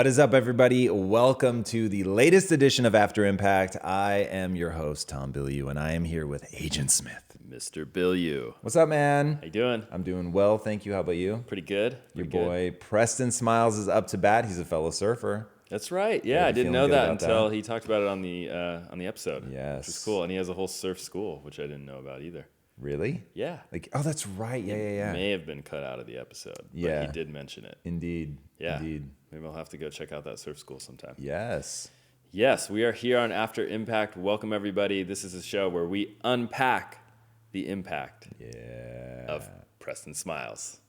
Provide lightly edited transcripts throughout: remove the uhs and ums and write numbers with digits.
What is up, everybody? Welcome to the latest edition of After Impact. I am your host, Tom Bilyeu, and I am here with Agent Smith. Mr. Bilyeu. What's up, man? How you doing? I'm doing well, thank you. How about you? Pretty good. Your boy Preston Smiles is up to bat. He's a fellow surfer. That's right. Yeah, I didn't know that until he talked about it on the episode. Yes. Which is cool. And he has a whole surf school, which I didn't know about either. Really? Yeah. Oh, that's right. Yeah. May have been cut out of the episode. Yeah. But he did mention it. Indeed. Yeah. Indeed. Maybe I'll have to go check out that surf school sometime. Yes. Yes, we are here on After Impact. Welcome, everybody. This is a show where we unpack the impact of Preston Smiles.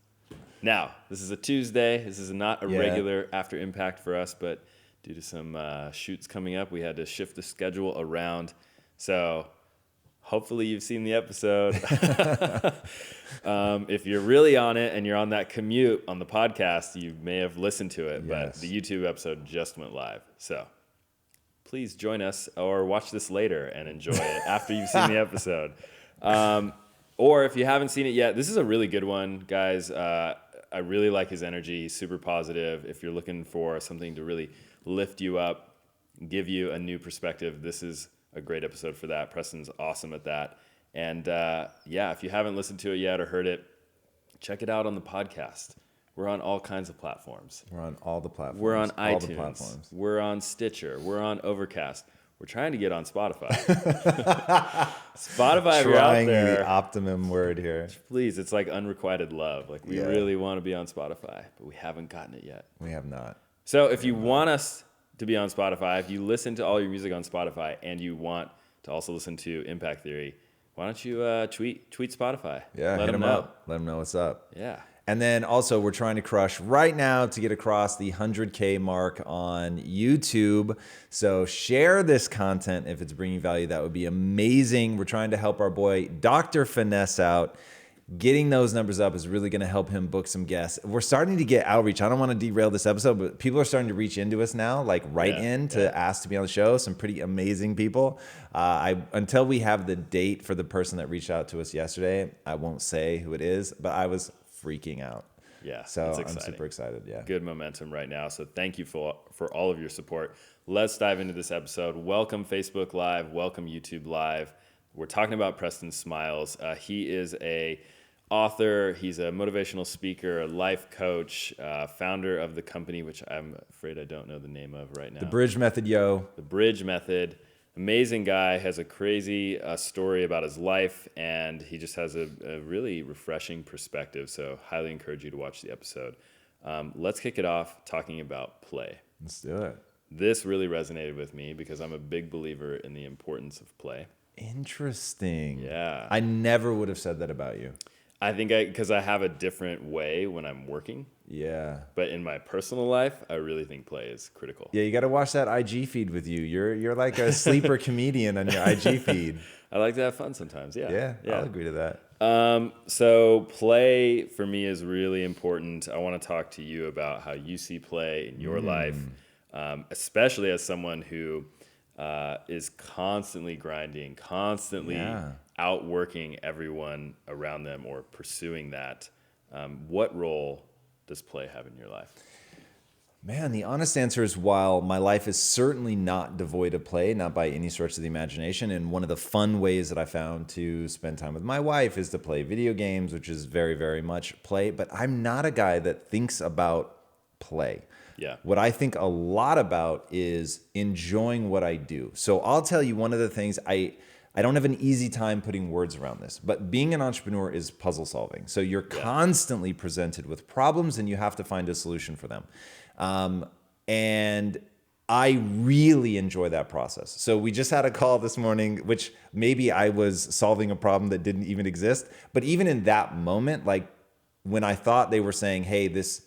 Now, this is a Tuesday. This is not a regular After Impact for us, but due to some shoots coming up, we had to shift the schedule around. So hopefully you've seen the episode. If you're really on it and you're on that commute on the podcast, you may have listened to it, but the YouTube episode just went live. So please join us or watch this later and enjoy it after you've seen the episode. Or if you haven't seen it yet, this is a really good one, guys. I really like his energy. He's super positive. If you're looking for something to really lift you up, give you a new perspective, this is a great episode for that. Preston's awesome at that. And if you haven't listened to it yet or heard it, check it out on the podcast. We're on all kinds of platforms. We're on all the platforms. We're on all iTunes. The platforms. We're on Stitcher. We're on Overcast. We're trying to get on Spotify. Spotify, if you're out there. The optimum word here. Please, it's like unrequited love. Like we really want to be on Spotify, but we haven't gotten it yet. We have not. So if you want us to be on Spotify, if you listen to all your music on Spotify and you want to also listen to Impact Theory, why don't you tweet Spotify? Yeah, hit them up. Let them know what's up. Yeah. And then also we're trying to crush right now to get across the 100K mark on YouTube. So share this content if it's bringing value. That would be amazing. We're trying to help our boy Dr. Finesse out. Getting those numbers up is really going to help him book some guests. We're starting to get outreach. I don't want to derail this episode, but people are starting to reach into us now, like to ask to be on the show. Some pretty amazing people. Until we have the date for the person that reached out to us yesterday, I won't say who it is, but I was freaking out. Yeah, so I'm super excited. Yeah, good momentum right now. So thank you for all of your support. Let's dive into this episode. Welcome Facebook Live. Welcome YouTube Live. We're talking about Preston Smiles. He is a author. He's a motivational speaker, a life coach, founder of the company, which I'm afraid I don't know the name of right now. The Bridge Method, yo. The Bridge Method. Amazing guy, has a crazy story about his life, and he just has a really refreshing perspective. So highly encourage you to watch the episode. Let's kick it off talking about play. Let's do it. This really resonated with me because I'm a big believer in the importance of play. Interesting. Yeah. I never would have said that about you. I think because I have a different way when I'm working. Yeah. But in my personal life, I really think play is critical. Yeah, you got to watch that IG feed with you. You're like a sleeper comedian on your IG feed. I like to have fun sometimes. Yeah. I'll agree to that. So play for me is really important. I want to talk to you about how you see play in your life, especially as someone who is constantly grinding, constantly outworking everyone around them or pursuing that. What role does play have in your life? Man, the honest answer is while my life is certainly not devoid of play, not by any stretch of the imagination, and one of the fun ways that I found to spend time with my wife is to play video games, which is very, very much play, but I'm not a guy that thinks about play. Yeah. What I think a lot about is enjoying what I do. So I'll tell you one of the things, I don't have an easy time putting words around this, but being an entrepreneur is puzzle solving. So you're constantly presented with problems and you have to find a solution for them. And I really enjoy that process. So we just had a call this morning, which maybe I was solving a problem that didn't even exist. But even in that moment, like when I thought they were saying, hey, this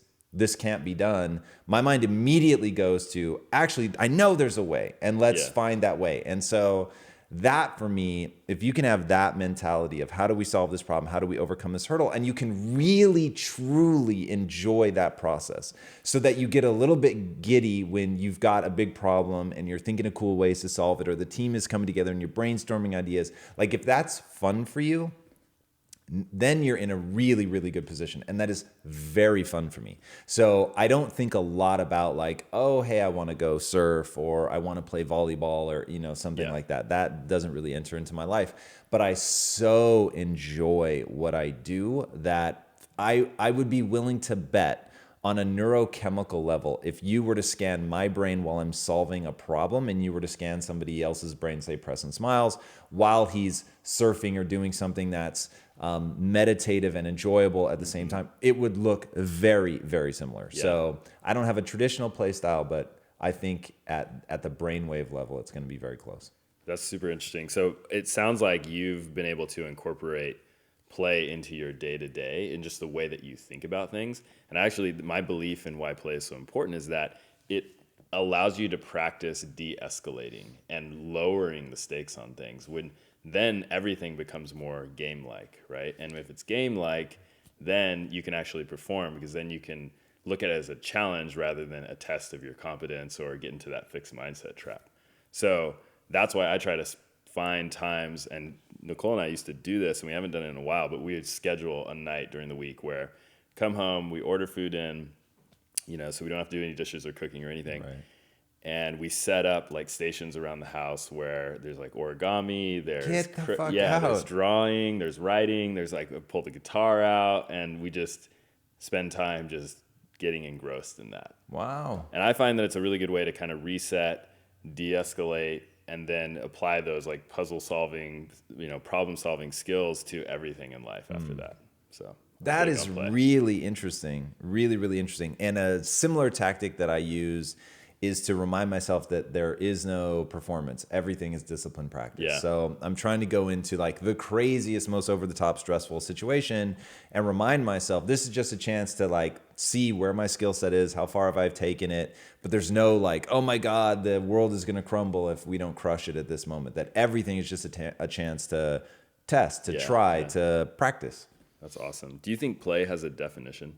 can't be done, my mind immediately goes to, actually, I know there's a way, and let's find that way. And so that for me, if you can have that mentality of how do we solve this problem, how do we overcome this hurdle, and you can really truly enjoy that process so that you get a little bit giddy when you've got a big problem and you're thinking of cool ways to solve it, or the team is coming together and you're brainstorming ideas. Like if that's fun for you, then you're in a really, really good position. And that is very fun for me. So I don't think a lot about like, oh, hey, I want to go surf, or I want to play volleyball, or, something like that. That doesn't really enter into my life. But I so enjoy what I do that I would be willing to bet on a neurochemical level, if you were to scan my brain while I'm solving a problem and you were to scan somebody else's brain, say Preston Smiles, while he's surfing or doing something that's meditative and enjoyable at the same time, it would look very, very similar. Yeah. So I don't have a traditional play style, but I think at the brainwave level, it's going to be very close. That's super interesting. So it sounds like you've been able to incorporate play into your day-to-day in just the way that you think about things. And actually, my belief in why play is so important is that it allows you to practice de-escalating and lowering the stakes on things, when then everything becomes more game-like, right? And if it's game-like, then you can actually perform, because then you can look at it as a challenge rather than a test of your competence or get into that fixed mindset trap. So that's why I try to find times, and Nicole and I used to do this, and we haven't done it in a while, but we would schedule a night during the week where come home, we order food in, so we don't have to do any dishes or cooking or anything. Right. And we set up like stations around the house where there's like origami, there's there's drawing, there's writing, there's like pull the guitar out, and we just spend time just getting engrossed in that. Wow. And I find that it's a really good way to kind of reset, de-escalate, and then apply those like puzzle solving, problem solving skills to everything in life after that. So that is really interesting, really, really interesting. And a similar tactic that I use is to remind myself that there is no performance. Everything is discipline practice. Yeah. So I'm trying to go into like the craziest, most over the top stressful situation and remind myself this is just a chance to like see where my skill set is, how far have I taken it. But there's no like, oh my God, the world is going to crumble if we don't crush it at this moment. That everything is just a chance to test, to try, to practice. That's awesome. Do you think play has a definition?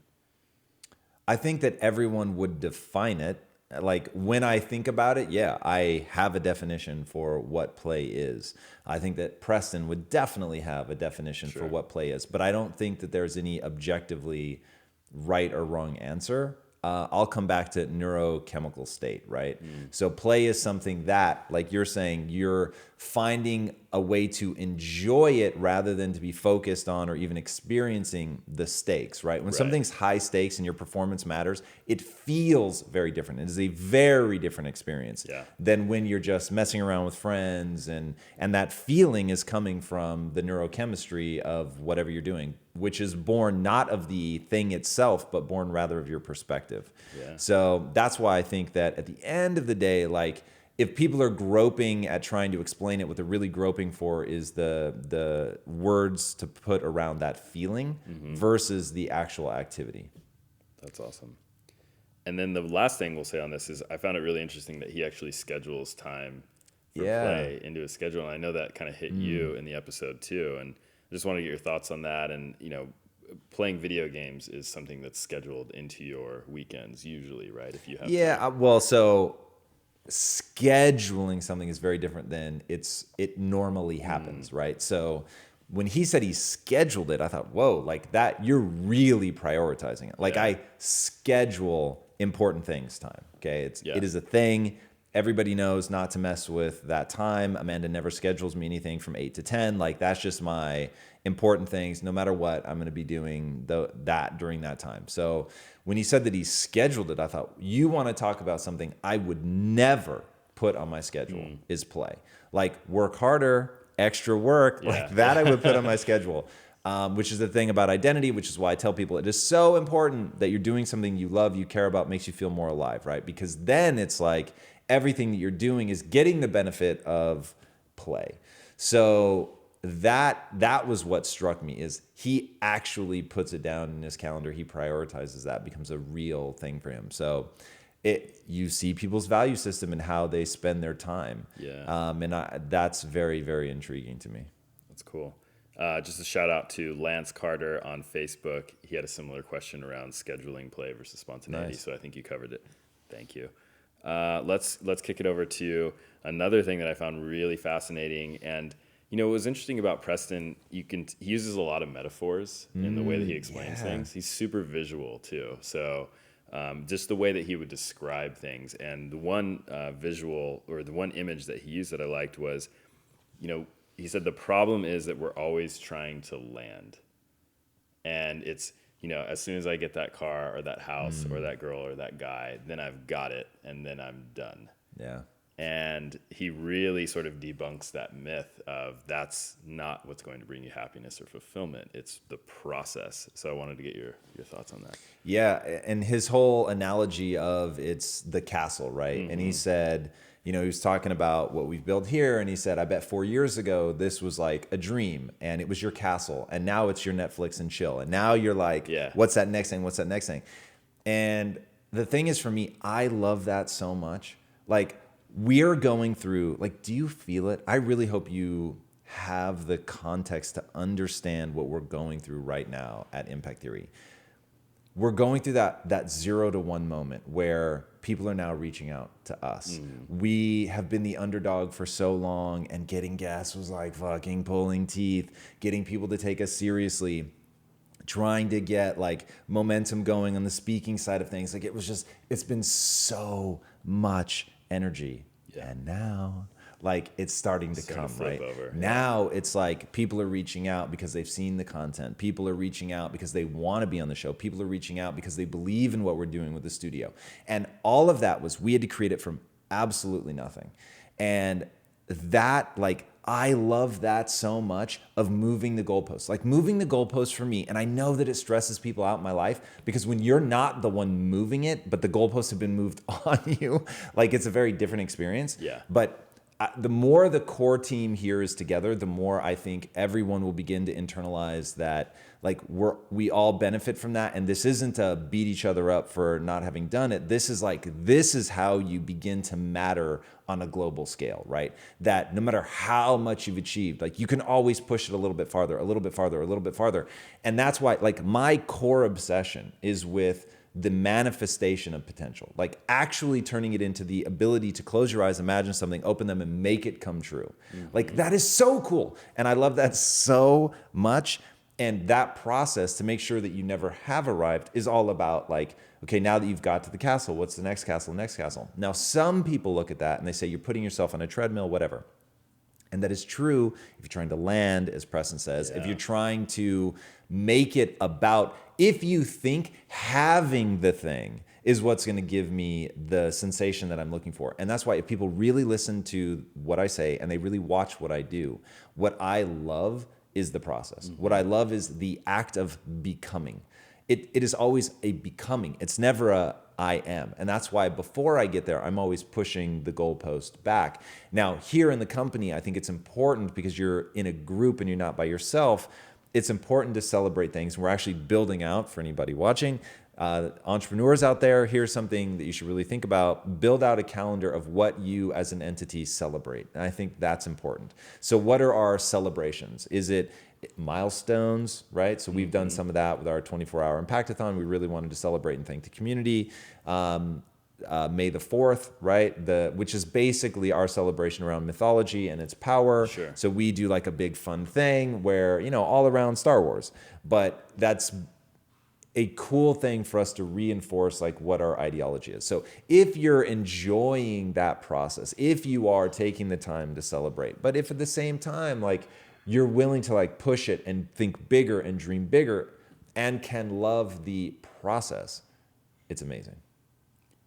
I think that everyone would define it. Like when I think about it, yeah, I have a definition for what play is. I think that Preston would definitely have a definition for what play is, but I don't think that there's any objectively right or wrong answer. I'll come back to neurochemical state, right? So play is something that, like you're saying, you're finding a way to enjoy it rather than to be focused on or even experiencing the stakes, right? When something's high stakes and your performance matters, it feels very different. It is a very different experience than when you're just messing around with friends and that feeling is coming from the neurochemistry of whatever you're doing, which is born not of the thing itself, but born rather of your perspective. So that's why I think that at the end of the day, like if people are groping at trying to explain it, what they're really groping for is the words to put around that feeling versus the actual activity. That's awesome. And then the last thing we'll say on this is I found it really interesting that he actually schedules time for play into his schedule. And I know that kind of hit you in the episode too. And I just want to get your thoughts on that. And, you know, playing video games is something that's scheduled into your weekends usually, right? If you have time. Well, so scheduling something is very different than it normally happens, right? So when he said he scheduled it, I thought, whoa, like that, you're really prioritizing it. Like I schedule important things time, okay? It is a thing. Everybody knows not to mess with that time. Amanda never schedules me anything from 8 to 10. Like that's just my important things. No matter what, I'm going to be doing that during that time. So when he said that he scheduled it, I thought, you want to talk about something I would never put on my schedule is play. Like work harder, extra work, like that I would put on my schedule. Which is the thing about identity, which is why I tell people it is so important that you're doing something you love, you care about, makes you feel more alive, right? Because then it's like everything that you're doing is getting the benefit of play. So that was what struck me is he actually puts it down in his calendar. He prioritizes that, becomes a real thing for him. So you see people's value system and how they spend their time. That's very, very intriguing to me. That's cool. Just a shout out to Lance Carter on Facebook. He had a similar question around scheduling play versus spontaneity. So I think you covered it. Thank you. Let's kick it over to another thing that I found really fascinating. And you know, what was interesting about Preston, he uses a lot of metaphors in the way that he explains things. He's super visual too. So just the way that he would describe things. And the one visual or the one image that he used that I liked was, you know, he said the problem is that we're always trying to land. And it's, you know, as soon as I get that car or that house or that girl or that guy, then I've got it and then I'm done. Yeah. And he really sort of debunks that myth of that's not what's going to bring you happiness or fulfillment. It's the process. So I wanted to get your thoughts on that. Yeah. And his whole analogy of it's the castle, right? And he said, you know, he was talking about what we've built here. And he said, I bet 4 years ago, this was like a dream and it was your castle. And now it's your Netflix and chill. And now you're like, what's that next thing? What's that next thing? And the thing is for me, I love that so much. Like, we're going through, like, do you feel it? I really hope you have the context to understand what we're going through right now at Impact Theory. We're going through that 0 to 1 moment where people are now reaching out to us. We have been the underdog for so long, and getting guests was like fucking pulling teeth, getting people to take us seriously, trying to get like momentum going on the speaking side of things. Like it's been so much energy. And now like it's starting to come, right? Now it's like people are reaching out because they've seen the content. People are reaching out because they want to be on the show. People are reaching out because they believe in what we're doing with the studio. And all of that we had to create it from absolutely nothing. And that, like, I love that so much of moving the goalposts. Like moving the goalposts for me, and I know that it stresses people out in my life because when you're not the one moving it, but the goalposts have been moved on you, like it's a very different experience. Yeah. But the more the core team here is together, the more I think everyone will begin to internalize that like we all benefit from that. And this isn't to beat each other up for not having done it. This is how you begin to matter on a global scale, right? That no matter how much you've achieved, like you can always push it a little bit farther, a little bit farther, a little bit farther. And that's why like my core obsession is with the manifestation of potential, like actually turning it into the ability to close your eyes, imagine something, open them and make it come true. Like that is so cool. And I love that so much. And that process to make sure that you never have arrived is all about like, okay, now that you've got to the castle, what's the next castle, next castle? Now, some people look at that and they say you're putting yourself on a treadmill, whatever. And that is true if you're trying to land, as Preston says, if you're trying to make it about, if you think having the thing is what's going to give me the sensation that I'm looking for. And that's why if people really listen to what I say and they really watch what I do, what I love is the process. What I love is the act of becoming. It is always a becoming. It's never a I am. And that's why before I get there, I'm always pushing the goalpost back. Now, here in the company, I think it's important because you're in a group and you're not by yourself. It's important to celebrate things. We're actually building out, for anybody watching, entrepreneurs out there, here's something that you should really think about. Build out a calendar of what you as an entity celebrate. And I think that's important. So what are our celebrations? Is it milestones, right? So we've done some of that with our 24-hour Impactathon. We really wanted to celebrate and thank the community. May the 4th, right? Which is basically our celebration around mythology and its power. Sure. So we do like a big fun thing where, all around Star Wars. But that's a cool thing for us to reinforce like what our ideology is. So if you're enjoying that process, if you are taking the time to celebrate, but if at the same time, like you're willing to like push it and think bigger and dream bigger and can love the process, it's amazing.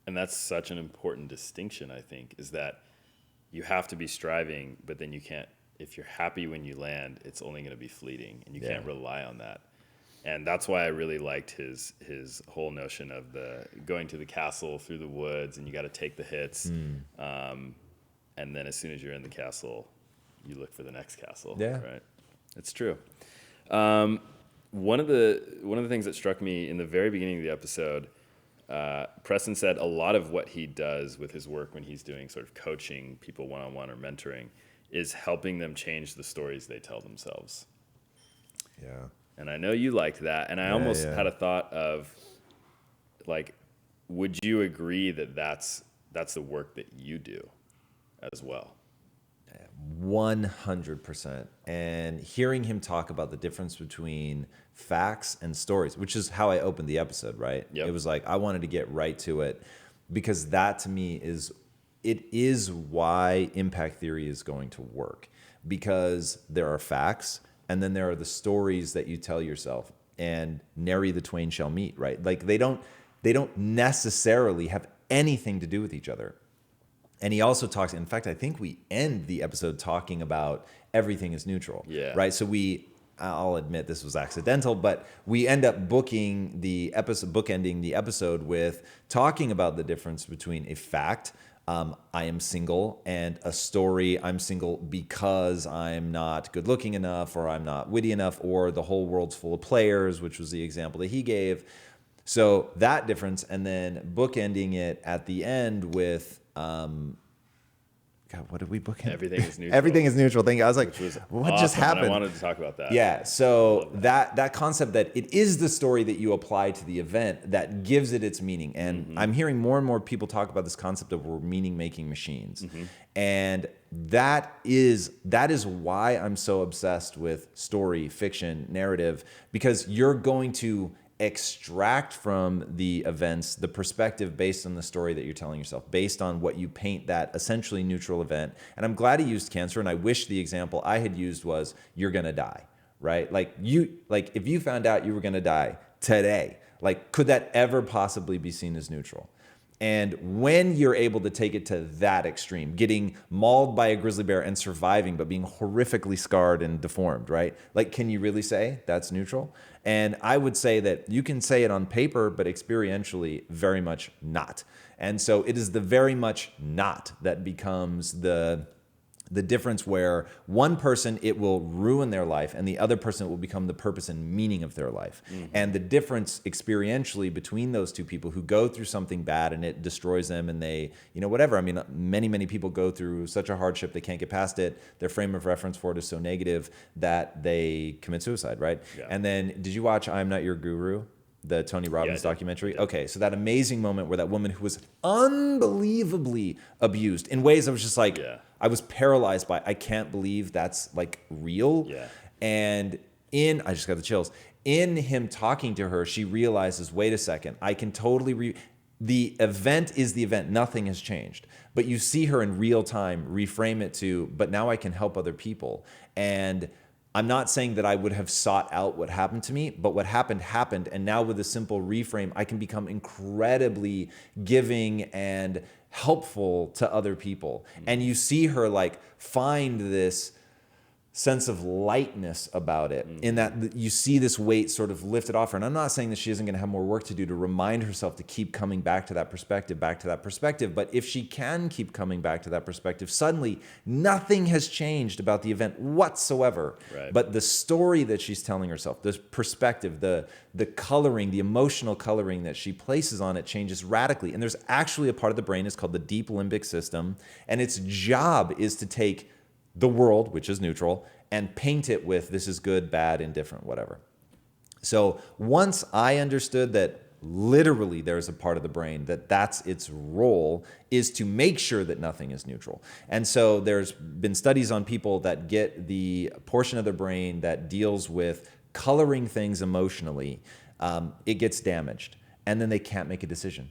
And that's such an important distinction, I think, is that you have to be striving, but then you can't, if you're happy when you land, it's only going to be fleeting and you can't rely on that. And that's why I really liked his whole notion of the going to the castle through the woods and you got to take the hits. And then as soon as you're in the castle, you look for the next castle. Yeah. Right. It's true. One of the things that struck me in the very beginning of the episode, Preston said a lot of what he does with his work when he's doing sort of coaching people one-on-one or mentoring is helping them change the stories they tell themselves. Yeah. And I know you liked that. And I almost had a thought of, like, would you agree that that's the work that you do as well? 100%. And hearing him talk about the difference between facts and stories, which is how I opened the episode, right? Yep. It was like, I wanted to get right to it because that to me is why impact theory is going to work, because there are facts and then there are the stories that you tell yourself, and nary the twain shall meet, right? Like they don't necessarily have anything to do with each other. And he also talks, in fact, I think we end the episode talking about everything is neutral, right? So I'll admit this was accidental, but we end up bookending the episode with talking about the difference between a fact, I am single, and a story, I'm single because I'm not good looking enough, or I'm not witty enough, or the whole world's full of players, which was the example that he gave. So that difference, and then bookending it at the end with, God, what did we bookend? Everything is neutral. Everything is neutral. Thank you. I was like, what awesome, just happened? and I wanted to talk about that. Yeah. So that concept that it is the story that you apply to the event that gives it its meaning. And I'm hearing more and more people talk about this concept of we're meaning-making machines. And that is why I'm so obsessed with story, fiction, narrative, because you're going to extract from the events the perspective based on the story that you're telling yourself, based on what you paint that essentially neutral event. And I'm glad he used cancer, and I wish the example I had used was you're gonna die, right? Like if you found out you were gonna die today, like could that ever possibly be seen as neutral? And when you're able to take it to that extreme, getting mauled by a grizzly bear and surviving, but being horrifically scarred and deformed, right? Like, can you really say that's neutral? And I would say that you can say it on paper, but experientially, very much not. And so it is the very much not that becomes the difference, where one person, it will ruin their life, and the other person, it will become the purpose and meaning of their life. And the difference experientially between those two people who go through something bad and it destroys them, and they, whatever. I mean, many people go through such a hardship they can't get past it. Their frame of reference for it is so negative that they commit suicide, right? Yeah. And then, did you watch I'm Not Your Guru? The Tony Robbins documentary? Okay, so that amazing moment where that woman who was unbelievably abused in ways I was just like, I was paralyzed by, I can't believe that's like real. Yeah. And I just got the chills. In him talking to her, she realizes, wait a second, I can totally the event is the event. Nothing has changed. But you see her in real time reframe it to, but now I can help other people. And I'm not saying that I would have sought out what happened to me, but what happened. And now with a simple reframe, I can become incredibly giving and helpful to other people. And you see her like find this sense of lightness about it, in that you see this weight sort of lifted off her. And I'm not saying that she isn't going to have more work to do to remind herself to keep coming back to that perspective. But if she can keep coming back to that perspective, suddenly nothing has changed about the event whatsoever. Right. But the story that she's telling herself, this perspective, the coloring, the emotional coloring that she places on it changes radically. And there's actually a part of the brain, it's called the deep limbic system. And its job is to take the world, which is neutral, and paint it with this is good, bad, indifferent, whatever. So once I understood that literally there's a part of the brain that's its role, is to make sure that nothing is neutral. And so there's been studies on people that get the portion of the brain that deals with coloring things emotionally, it gets damaged, and then they can't make a decision.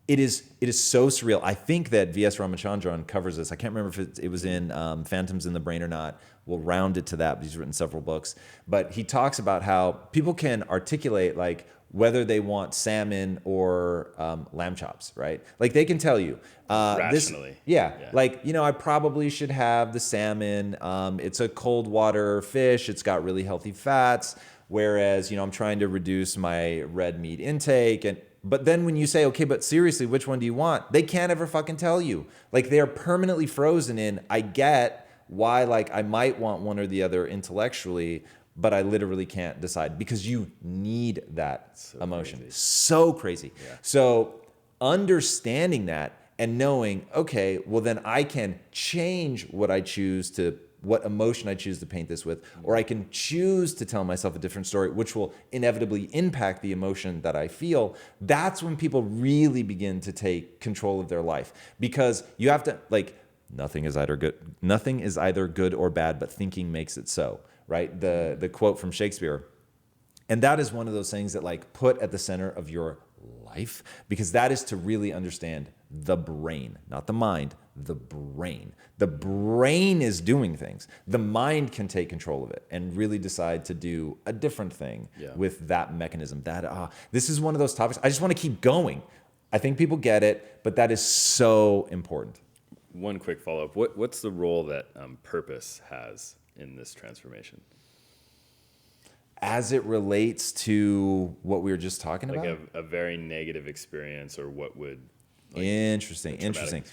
It is so surreal. I think that V.S. Ramachandran covers this. I can't remember if it was in Phantoms in the Brain or not. We'll round it to that, but he's written several books. But he talks about how people can articulate like whether they want salmon or lamb chops, right? Like they can tell you. Rationally. Like, I probably should have the salmon. It's a cold water fish. It's got really healthy fats. Whereas, I'm trying to reduce my red meat intake. But then when you say, okay, but seriously, which one do you want? They can't ever fucking tell you. Like they are permanently frozen in, I get why like I might want one or the other intellectually, but I literally can't decide because you need that emotion. Crazy. So crazy. Yeah. So understanding that and knowing, okay, well then I can change what emotion I choose to paint this with, or I can choose to tell myself a different story, which will inevitably impact the emotion that I feel. That's when people really begin to take control of their life, because you have to nothing is either good or bad, but thinking makes it so, right? The quote from Shakespeare. And that is one of those things that put at the center of your life, because that is to really understand the brain, not the mind, the brain. The brain is doing things. The mind can take control of it and really decide to do a different thing with that mechanism. This is one of those topics. I just want to keep going. I think people get it, but that is so important. One quick follow-up. What's the role that purpose has in this transformation? As it relates to what we were just talking about? Like a very negative experience, or what would... Interesting.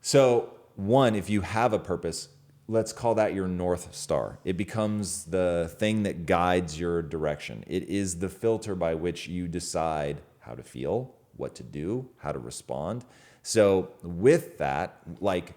So one, if you have a purpose, let's call that your North Star. It becomes the thing that guides your direction. It is the filter by which you decide how to feel, what to do, how to respond. So with that,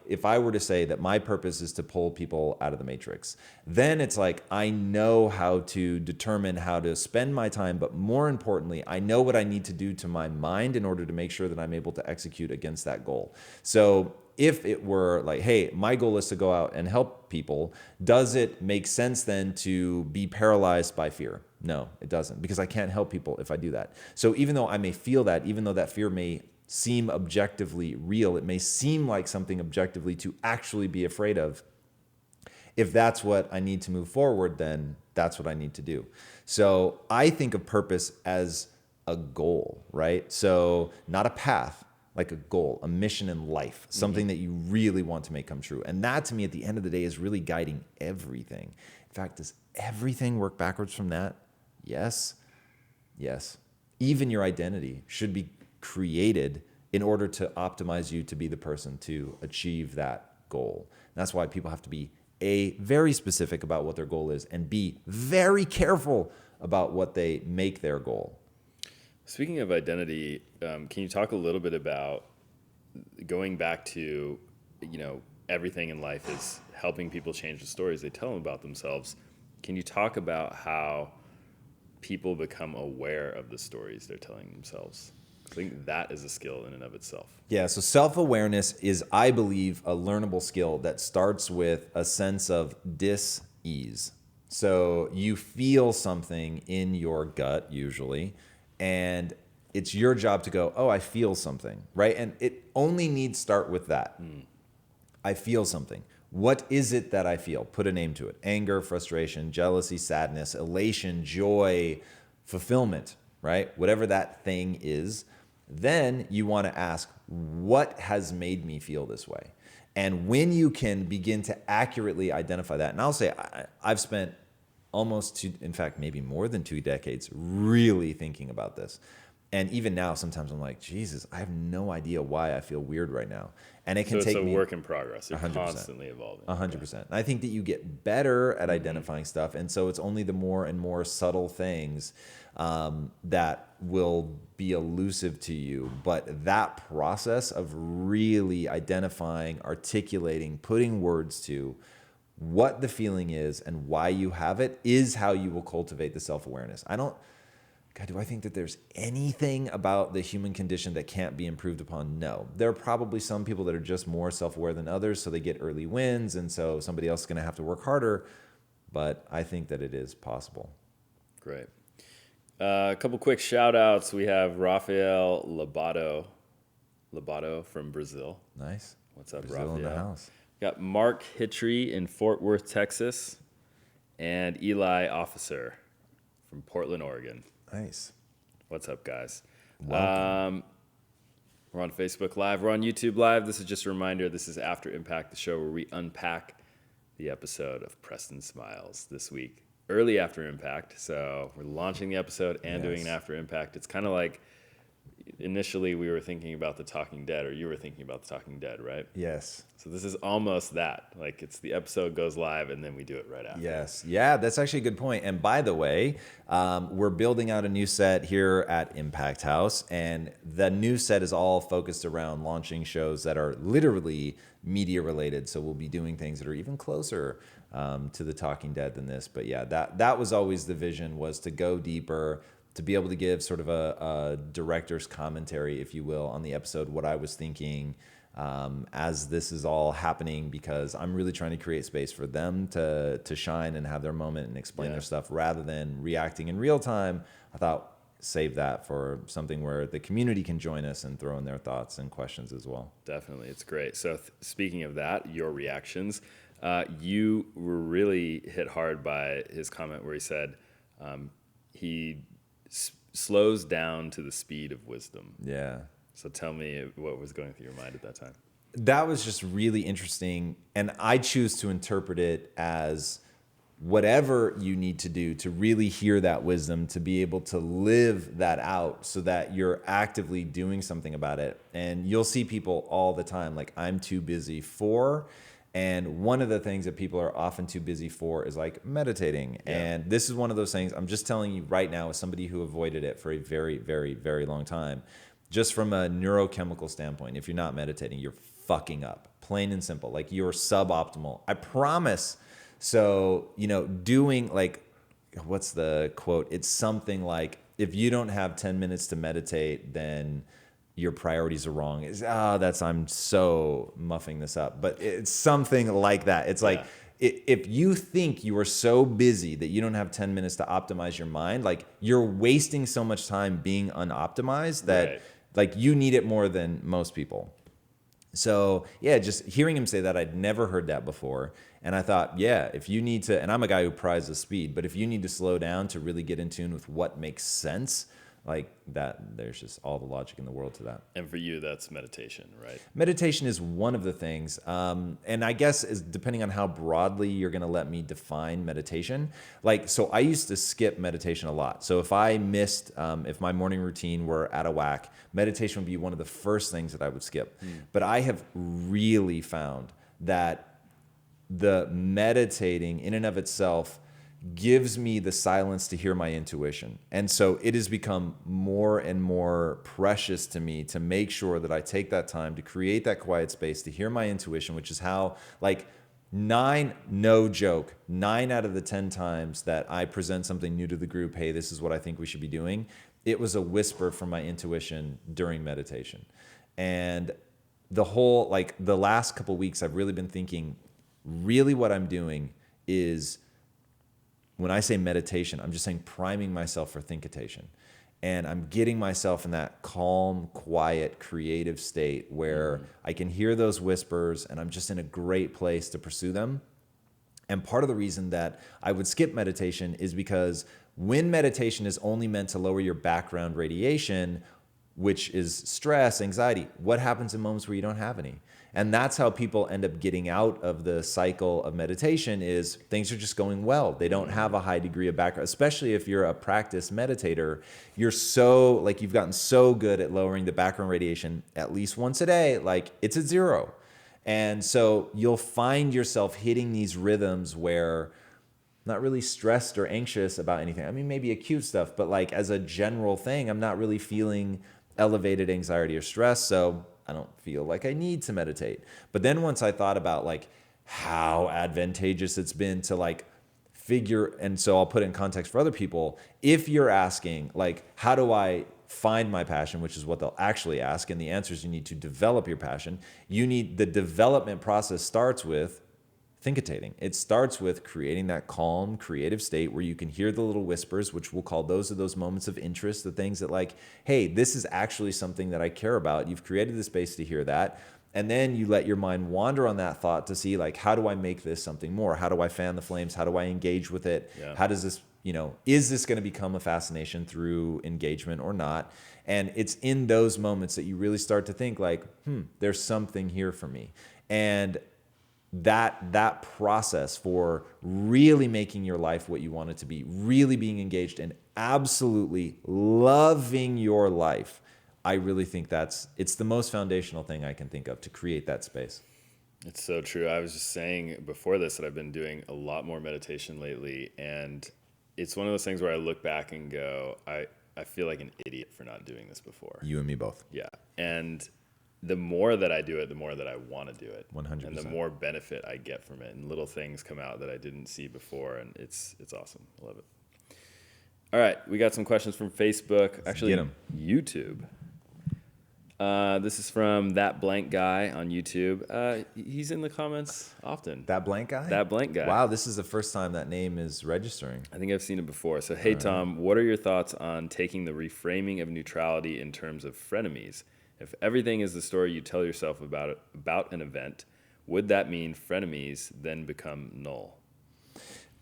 if I were to say that my purpose is to pull people out of the matrix, then it's I know how to determine how to spend my time, but more importantly, I know what I need to do to my mind in order to make sure that I'm able to execute against that goal. So if it were hey, my goal is to go out and help people, does it make sense then to be paralyzed by fear? No, it doesn't, because I can't help people if I do that. So even though I may feel that, even though that fear may seem objectively real, it may seem like something objectively to actually be afraid of, if that's what I need to move forward, then that's what I need to do. So I think of purpose as a goal, right? So not a path, like a goal, a mission in life, something that you really want to make come true. And that to me at the end of the day is really guiding everything. In fact, does everything work backwards from that? Yes. Yes. Even your identity should be created in order to optimize you to be the person to achieve that goal. And that's why people have to be A, very specific about what their goal is, and B, very careful about what they make their goal. Speaking of identity, can you talk a little bit about going back to, everything in life is helping people change the stories they tell them about themselves. Can you talk about how people become aware of the stories they're telling themselves? I think that is a skill in and of itself. Yeah, so self-awareness is, I believe, a learnable skill that starts with a sense of dis-ease. So you feel something in your gut, usually, and it's your job to go, oh, I feel something, right? And it only needs start with that. I feel something. What is it that I feel? Put a name to it. Anger, frustration, jealousy, sadness, elation, joy, fulfillment, right? Whatever that thing is. Then you want to ask, what has made me feel this way? And when you can begin to accurately identify that, and I'll say I've spent almost in fact, maybe more than 2 decades really thinking about this. And even now, sometimes I'm like, Jesus, I have no idea why I feel weird right now. And it can take me... So it's a work in progress. You're 100%. Constantly evolving. 100%. And I think that you get better at identifying stuff. And so it's only the more and more subtle things that will be elusive to you. But that process of really identifying, articulating, putting words to what the feeling is and why you have it is how you will cultivate the self-awareness. God, do I think that there's anything about the human condition that can't be improved upon? No. There are probably some people that are just more self-aware than others, so they get early wins, and so somebody else is going to have to work harder. But I think that it is possible. Great. A couple quick shout-outs. We have Rafael Lobato from Brazil. Nice. What's up, Brazil Rafael? in the house. We got Mark Hitry in Fort Worth, Texas, and Eli Officer from Portland, Oregon. Nice. What's up, guys? Welcome. We're on Facebook Live. We're on YouTube Live. This is just a reminder. This is After Impact, the show where we unpack the episode of Preston Smiles this week. Early After Impact. So we're launching the episode and doing an After Impact. It's kind of like initially we were thinking about The Talking Dead, or you were thinking about The Talking Dead, right? Yes. So this is almost that. Like, it's the episode goes live and then we do it right after. Yes. Yeah, that's actually a good point. And by the way, we're building out a new set here at Impact House. And the new set is all focused around launching shows that are literally media related. So we'll be doing things that are even closer to The Talking Dead than this. But yeah, that was always the vision, was to go deeper, to be able to give sort of a director's commentary, if you will, on the episode, what I was thinking as this is all happening, because I'm really trying to create space for them to shine and have their moment and explain their stuff rather than reacting in real time. I thought, save that for something where the community can join us and throw in their thoughts and questions as well. Definitely. It's great. So speaking of that, your reactions, you were really hit hard by his comment where he said he slows down to the speed of wisdom. Yeah. So tell me what was going through your mind at that time. That was just really interesting. And I choose to interpret it as whatever you need to do to really hear that wisdom, to be able to live that out so that you're actively doing something about it. And you'll see people all the time, like, I'm too busy for. And one of the things that people are often too busy for is like meditating. Yeah. And this is one of those things, I'm just telling you right now, as somebody who avoided it for a very, very, very long time, just from a neurochemical standpoint, if you're not meditating, you're fucking up, plain and simple. Like, you're suboptimal. I promise. So, doing, like, what's the quote? It's something like, if you don't have 10 minutes to meditate, then your priorities are wrong. I'm so muffing this up, but it's something like that. It's like, if you think you are so busy that you don't have 10 minutes to optimize your mind, like, you're wasting so much time being unoptimized that like, you need it more than most people. So yeah, just hearing him say that, I'd never heard that before. And I thought, yeah, if you need to, and I'm a guy who prizes speed, but if you need to slow down to really get in tune with what makes sense, like that, there's just all the logic in the world to that. And for you, that's meditation, right? Meditation is one of the things. And I guess is depending on how broadly you're going to let me define meditation. Like, so I used to skip meditation a lot. So if I missed, if my morning routine were out of whack, meditation would be one of the first things that I would skip. But I have really found that the meditating in and of itself gives me the silence to hear my intuition. And so it has become more and more precious to me to make sure that I take that time to create that quiet space to hear my intuition, which is how, like, no joke, 9 out of the 10 times that I present something new to the group, hey, this is what I think we should be doing, it was a whisper from my intuition during meditation. And the whole, like, the last couple weeks, I've really been thinking, really what I'm doing is, when I say meditation, I'm just saying priming myself for thinkitation. And I'm getting myself in that calm, quiet, creative state where I can hear those whispers and I'm just in a great place to pursue them. And part of the reason that I would skip meditation is because when meditation is only meant to lower your background radiation, which is stress, anxiety, what happens in moments where you don't have any? And that's how people end up getting out of the cycle of meditation is things are just going well. They don't have a high degree of background, especially if you're a practiced meditator. You're so, like, you've gotten so good at lowering the background radiation at least once a day, like it's at 0. And so you'll find yourself hitting these rhythms where not really stressed or anxious about anything. I mean, maybe acute stuff, but like as a general thing, I'm not really feeling elevated anxiety or stress. So I don't feel like I need to meditate. But then once I thought about like how advantageous it's been to like figure, and so I'll put it in context for other people. If you're asking like, how do I find my passion, which is what they'll actually ask, and the answer is you need to develop your passion. You need, the development process starts with thinkitating. It starts with creating that calm, creative state where you can hear the little whispers, which we'll call those are those moments of interest, the things that like, hey, this is actually something that I care about. You've created the space to hear that. And then you let your mind wander on that thought to see like, how do I make this something more? How do I fan the flames? How do I engage with it? Yeah. How does this, is this going to become a fascination through engagement or not? And it's in those moments that you really start to think like, there's something here for me. And that process for really making your life what you want it to be, really being engaged and absolutely loving your life, I really think it's the most foundational thing I can think of to create that space. It's so true. I was just saying before this that I've been doing a lot more meditation lately, and it's one of those things where I look back and go, I feel like an idiot for not doing this before. You and me both. Yeah. And the more that I do it, the more that I want to do it. 100%. And the more benefit I get from it. And little things come out that I didn't see before. And it's awesome. I love it. All right. We got some questions from Facebook. Actually, YouTube. This is from That Blank Guy on YouTube. He's in the comments often. That Blank Guy? That Blank Guy. Wow, this is the first time that name is registering. I think I've seen it before. So, hey, Tom, what are your thoughts on taking the reframing of neutrality in terms of frenemies? If everything is the story you tell yourself about an event, would that mean frenemies then become null?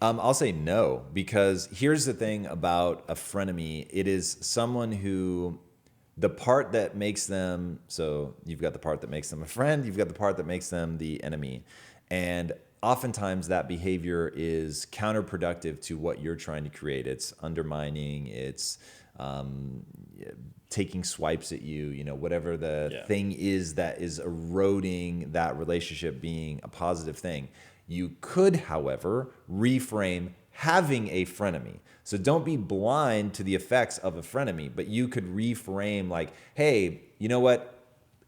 I'll say no, because here's the thing about a frenemy. It is someone who, the part that makes them, so you've got the part that makes them a friend, you've got the part that makes them the enemy. And oftentimes that behavior is counterproductive to what you're trying to create. It's undermining, it's taking swipes at you, whatever the thing is that is eroding that relationship being a positive thing. You could, however, reframe having a frenemy. So don't be blind to the effects of a frenemy, but you could reframe like, hey, you know what?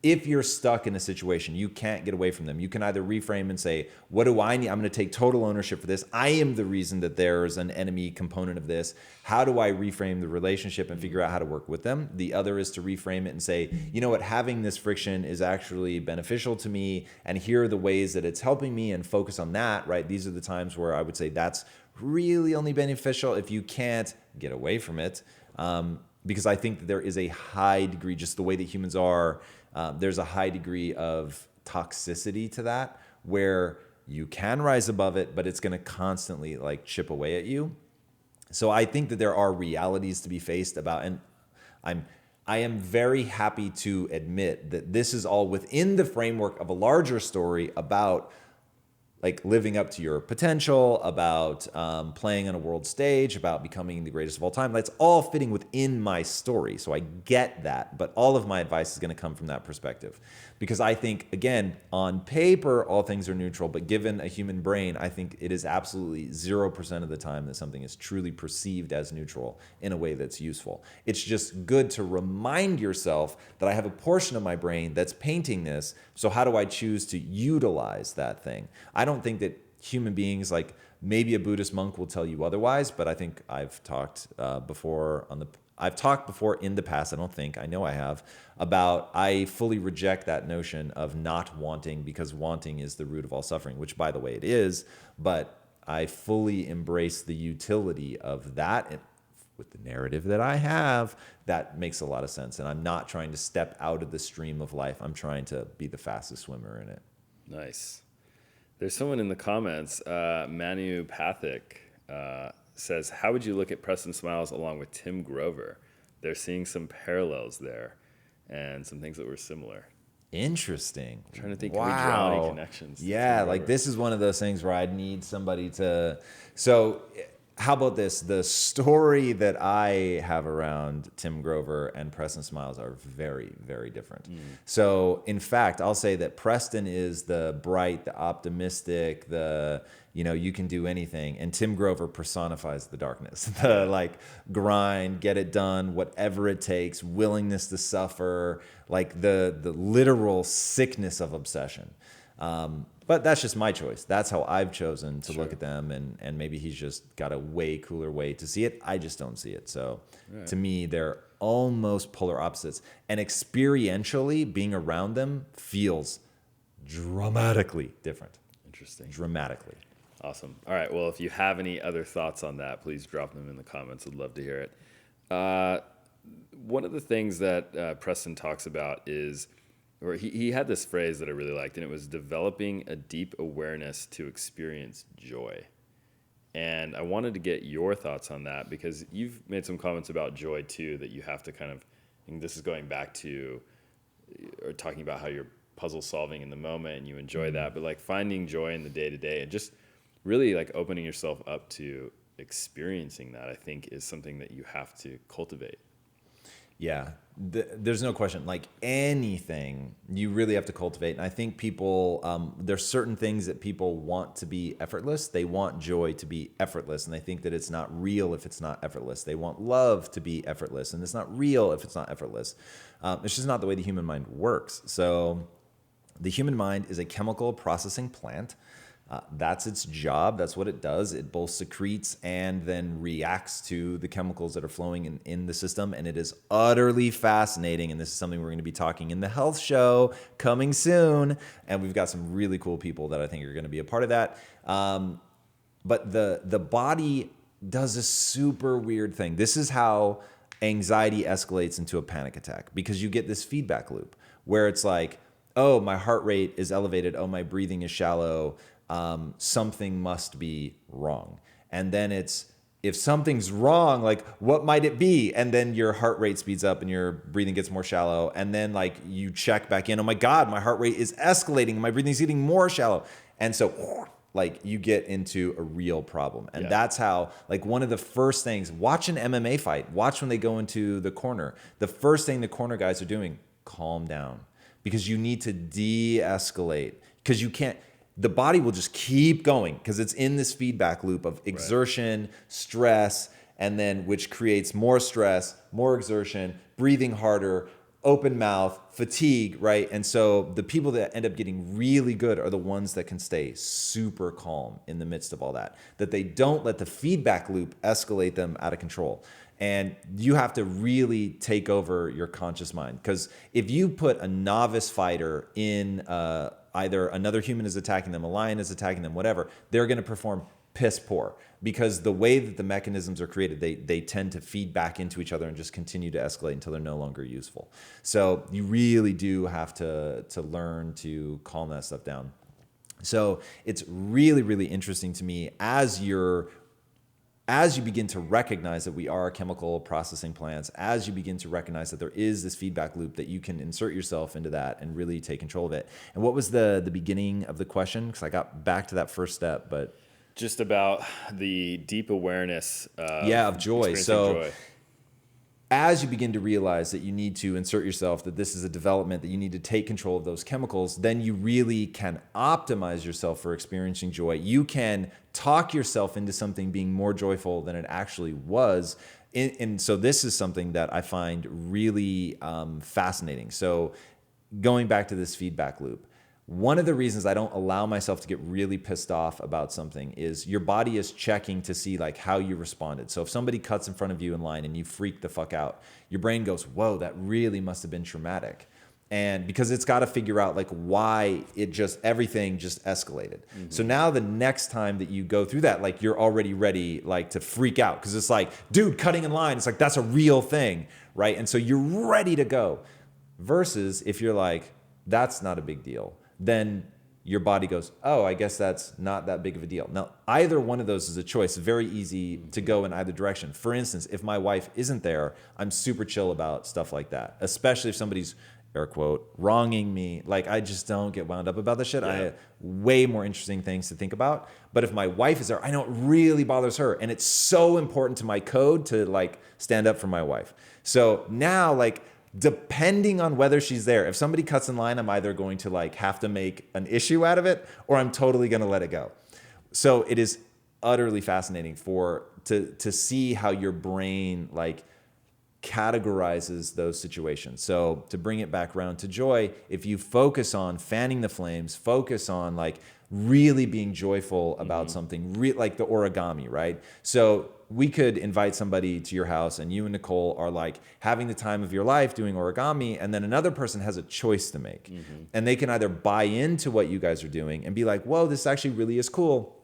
If you're stuck in a situation, you can't get away from them. You can either reframe and say, what do I need? I'm going to take total ownership for this. I am the reason that there's an enemy component of this. How do I reframe the relationship and figure out how to work with them? The other is to reframe it and say, you know what, having this friction is actually beneficial to me. And here are the ways that it's helping me, and focus on that, right? These are the times where I would say that's really only beneficial if you can't get away from it. Because I think that there is a high degree, just the way that humans are, there's a high degree of toxicity to that where you can rise above it, but it's going to constantly like chip away at you. So I think that there are realities to be faced about, and I am very happy to admit that this is all within the framework of a larger story about like living up to your potential, about playing on a world stage, about becoming the greatest of all time. That's all fitting within my story. So I get that, but all of my advice is going to come from that perspective. Because I think, again, on paper, all things are neutral, but given a human brain, I think it is absolutely 0% of the time that something is truly perceived as neutral in a way that's useful. It's just good to remind yourself that I have a portion of my brain that's painting this, so how do I choose to utilize that thing? I don't think that human beings, like maybe a Buddhist monk will tell you otherwise, but I think I've talked before in the past, I know I have, about I fully reject that notion of not wanting, because wanting is the root of all suffering, which by the way it is, but I fully embrace the utility of that. And with the narrative that I have, that makes a lot of sense. And I'm not trying to step out of the stream of life. I'm trying to be the fastest swimmer in it. Nice. There's someone in the comments, Manu Pathic, says, how would you look at Preston Smiles along with Tim Grover? They're seeing some parallels there and some things that were similar. Interesting. I'm trying to think, can we draw any connections? Yeah, like this is one of those things where I'd need somebody to... So how about this? The story that I have around Tim Grover and Preston Smiles are very, very different. So in fact, I'll say that Preston is the bright, the optimistic, the, you can do anything. And Tim Grover personifies the darkness, the like grind, get it done, whatever it takes, willingness to suffer, like the literal sickness of obsession. But that's just my choice. That's how I've chosen to look at them. And maybe he's just got a way cooler way to see it. I just don't see it. So to me, they're almost polar opposites. And experientially, being around them feels dramatically different. Interesting. Dramatically. Awesome. All right. Well, if you have any other thoughts on that, please drop them in the comments. I'd love to hear it. One of the things that Preston talks about is, or he had this phrase that I really liked, and it was developing a deep awareness to experience joy. And I wanted to get your thoughts on that, because you've made some comments about joy too, that you have to kind of, and this is going back to, or talking about how you're puzzle solving in the moment and you enjoy that, but like finding joy in the day to day and just really like opening yourself up to experiencing that, I think is something that you have to cultivate. Yeah, there's no question. Like anything, you really have to cultivate. And I think people, there's certain things that people want to be effortless. They want joy to be effortless, and they think that it's not real if it's not effortless. They want love to be effortless, and it's not real if it's not effortless. It's just not the way the human mind works. So the human mind is a chemical processing plant. That's its job. That's what it does. It both secretes and then reacts to the chemicals that are flowing in the system. And it is utterly fascinating. And this is something we're going to be talking in the health show coming soon. And we've got some really cool people that I think are going to be a part of that. But the body does a super weird thing. This is how anxiety escalates into a panic attack, because you get this feedback loop where it's like, oh, my heart rate is elevated. Oh, my breathing is shallow. Something must be wrong. And then it's, if something's wrong, like what might it be? And then your heart rate speeds up and your breathing gets more shallow. And then like you check back in, oh my God, my heart rate is escalating. My breathing is getting more shallow. And so like you get into a real problem. And that's how, like one of the first things, watch an MMA fight, watch when they go into the corner. The first thing the corner guys are doing, calm down, because you need to de-escalate, because you can't, the body will just keep going because it's in this feedback loop of exertion, stress, and then which creates more stress, more exertion, breathing harder, open mouth, fatigue, right? And so the people that end up getting really good are the ones that can stay super calm in the midst of all that they don't let the feedback loop escalate them out of control. And you have to really take over your conscious mind, because if you put a novice fighter in either another human is attacking them, a lion is attacking them, whatever, they're going to perform piss poor, because the way that the mechanisms are created, they tend to feed back into each other and just continue to escalate until they're no longer useful. So you really do have to learn to calm that stuff down. So it's really, really interesting to me as you're as you begin to recognize that we are chemical processing plants, as you begin to recognize that there is this feedback loop, that you can insert yourself into that and really take control of it. And what was the beginning of the question? Because I got back to that first step, but just about the deep awareness of joy. So joy. as you begin to realize that you need to insert yourself, that this is a development, that you need to take control of those chemicals, then you really can optimize yourself for experiencing joy. You can talk yourself into something being more joyful than it actually was. And so this is something that I find really fascinating. So going back to this feedback loop, one of the reasons I don't allow myself to get really pissed off about something is your body is checking to see like how you responded. So if somebody cuts in front of you in line and you freak the fuck out, your brain goes, whoa, that really must have been traumatic. And because it's got to figure out like why everything just escalated. Mm-hmm. So now the next time that you go through that, like you're already ready like to freak out, because it's like, dude, cutting in line, it's like, that's a real thing, right? And so you're ready to go. Versus if you're like, that's not a big deal, then your body goes, oh, I guess that's not that big of a deal. Now, either one of those is a choice. Very easy to go in either direction. For instance, if my wife isn't there, I'm super chill about stuff like that, especially if somebody's, air quote, wronging me. Like, I just don't get wound up about this shit. Yeah. I have way more interesting things to think about. But if my wife is there, I know it really bothers her. And it's so important to my code to like stand up for my wife. So now, like, depending on whether she's there, if somebody cuts in line, I'm either going to like have to make an issue out of it, or I'm totally going to let it go. So it is utterly fascinating to see how your brain like categorizes those situations. So to bring it back around to joy, if you focus on fanning the flames, focus on like really being joyful about something, like the origami, right? So we could invite somebody to your house and you and Nicole are like having the time of your life doing origami, and then another person has a choice to make. And they can either buy into what you guys are doing and be like, whoa, this actually really is cool.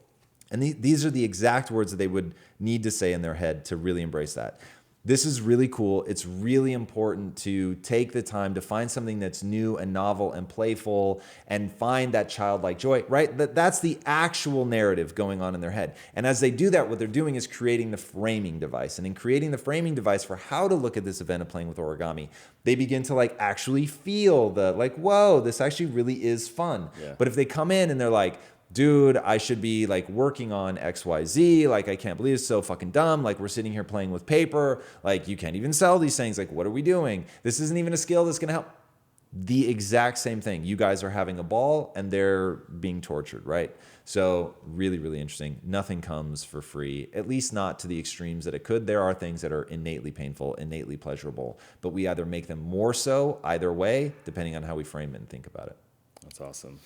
And these are the exact words that they would need to say in their head to really embrace that. This is really cool. It's really important to take the time to find something that's new and novel and playful and find that childlike joy, right? That's the actual narrative going on in their head. And as they do that, what they're doing is creating the framing device. And in creating the framing device for how to look at this event of playing with origami, they begin to like actually feel the like, whoa, this actually really is fun. Yeah. But if they come in and they're like, dude, I should be like working on XYZ. Like, I can't believe it's so fucking dumb. Like, we're sitting here playing with paper. Like, you can't even sell these things. Like, what are we doing? This isn't even a skill that's going to help. The exact same thing. You guys are having a ball and they're being tortured, right? So really, really interesting. Nothing comes for free, at least not to the extremes that it could. There are things that are innately painful, innately pleasurable, but we either make them more so either way, depending on how we frame it and think about it. That's awesome.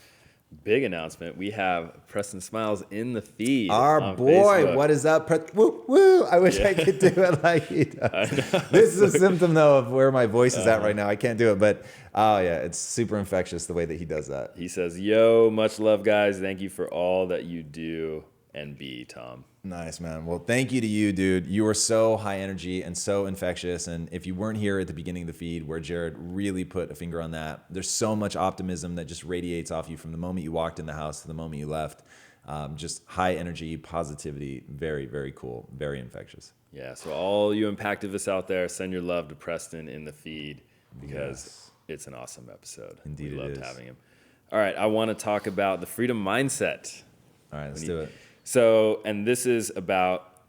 Big announcement. We have Preston Smiles in the feed. Our boy, Facebook. What is up? Woo, woo. I wish I could do it like he does. This is a symptom, though, of where my voice is at right now. I can't do it, but oh, yeah, it's super infectious the way that he does that. He says, yo, much love, guys. Thank you for all that you do and be, Tom. Nice, man. Well, thank you to you, dude. You are so high energy and so infectious. And if you weren't here at the beginning of the feed where Jared really put a finger on that, there's so much optimism that just radiates off you from the moment you walked in the house to the moment you left. Just high energy, positivity. Very, very cool. Very infectious. Yeah. So all you Impactivists out there, send your love to Preston in the feed because it's an awesome episode. Indeed, we loved having him. All right. I want to talk about the freedom mindset. All right, let's do it. So, and this is about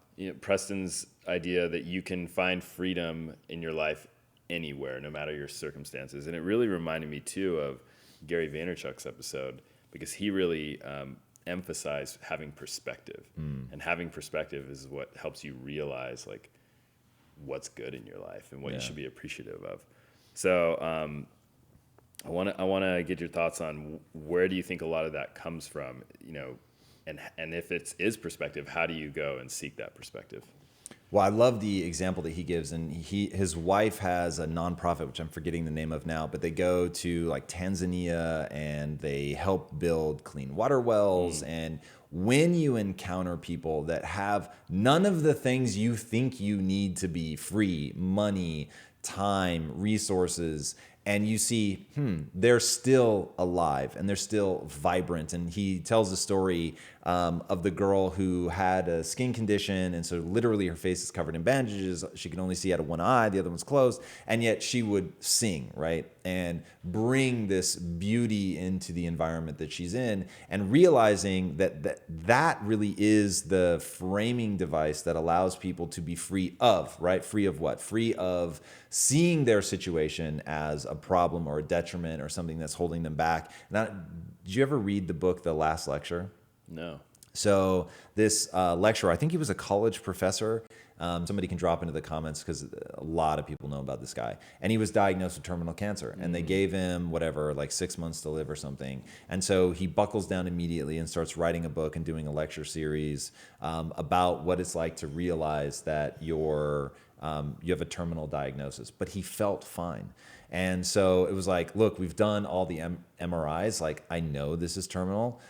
Preston's idea that you can find freedom in your life anywhere, no matter your circumstances. And it really reminded me, too, of Gary Vaynerchuk's episode, because he really emphasized having perspective. And having perspective is what helps you realize, like, what's good in your life and what you should be appreciative of. So I want to get your thoughts on where do you think a lot of that comes from, and if it is perspective, how do you go and seek that perspective? Well, I love the example that he gives, and his wife has a nonprofit, which I'm forgetting the name of now, but they go to like Tanzania and they help build clean water wells. And when you encounter people that have none of the things you think you need to be free, money, time, resources, and you see, they're still alive and they're still vibrant. And he tells a story of the girl who had a skin condition, and so literally her face is covered in bandages. She can only see out of one eye, the other one's closed, and yet she would sing, right, and bring this beauty into the environment that she's in, and realizing that really is the framing device that allows people to be free of, right? Free of what? Free of seeing their situation as a problem or a detriment or something that's holding them back. Now, did you ever read the book, The Last Lecture? No. So this lecturer, I think he was a college professor. Somebody can drop into the comments because a lot of people know about this guy. And he was diagnosed with terminal cancer. And they gave him whatever, like 6 months to live or something. And so he buckles down immediately and starts writing a book and doing a lecture series about what it's like to realize that you have a terminal diagnosis. But he felt fine. And so it was like, look, we've done all the MRIs. Like, I know this is terminal.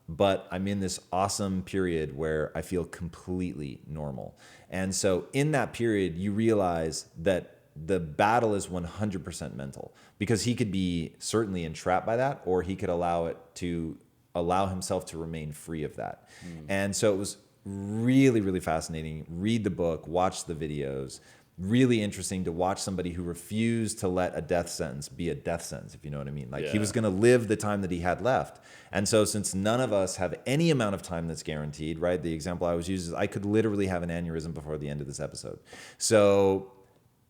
But I'm in this awesome period where I feel completely normal. And so in that period, you realize that the battle is 100% mental, because he could be certainly entrapped by that, or he could allow himself to remain free of that. And so it was really, really fascinating. Read the book, watch the videos. Really interesting to watch somebody who refused to let a death sentence be a death sentence, if you know what I mean. Like, he was going to live the time that he had left. And so since none of us have any amount of time that's guaranteed, right? The example I always use is I could literally have an aneurysm before the end of this episode. So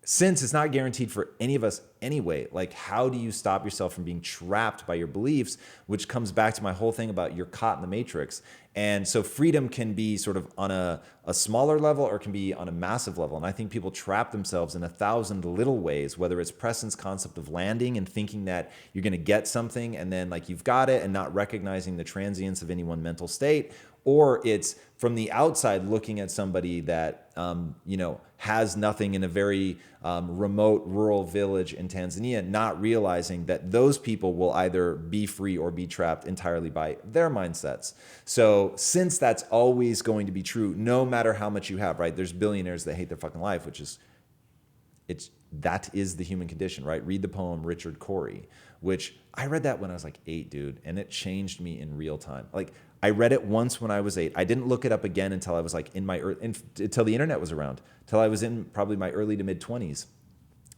since it's not guaranteed for any of us anyway, like, how do you stop yourself from being trapped by your beliefs, which comes back to my whole thing about you're caught in the matrix. And so freedom can be sort of on a smaller level, or can be on a massive level. And I think people trap themselves in 1,000 little ways, whether it's Preston's concept of landing and thinking that you're going to get something and then like you've got it and not recognizing the transience of any one mental state, or it's from the outside looking at somebody that, has nothing in a very remote rural village in Tanzania, not realizing that those people will either be free or be trapped entirely by their mindsets. So since that's always going to be true, no matter how much you have, right? There's billionaires that hate their fucking life, that is the human condition, right? Read the poem Richard Cory, which I read that when I was like 8, dude, and it changed me in real time. Like, I read it once when I was 8. I didn't look it up again until I was like until the internet was around, till I was in probably my early to mid 20s.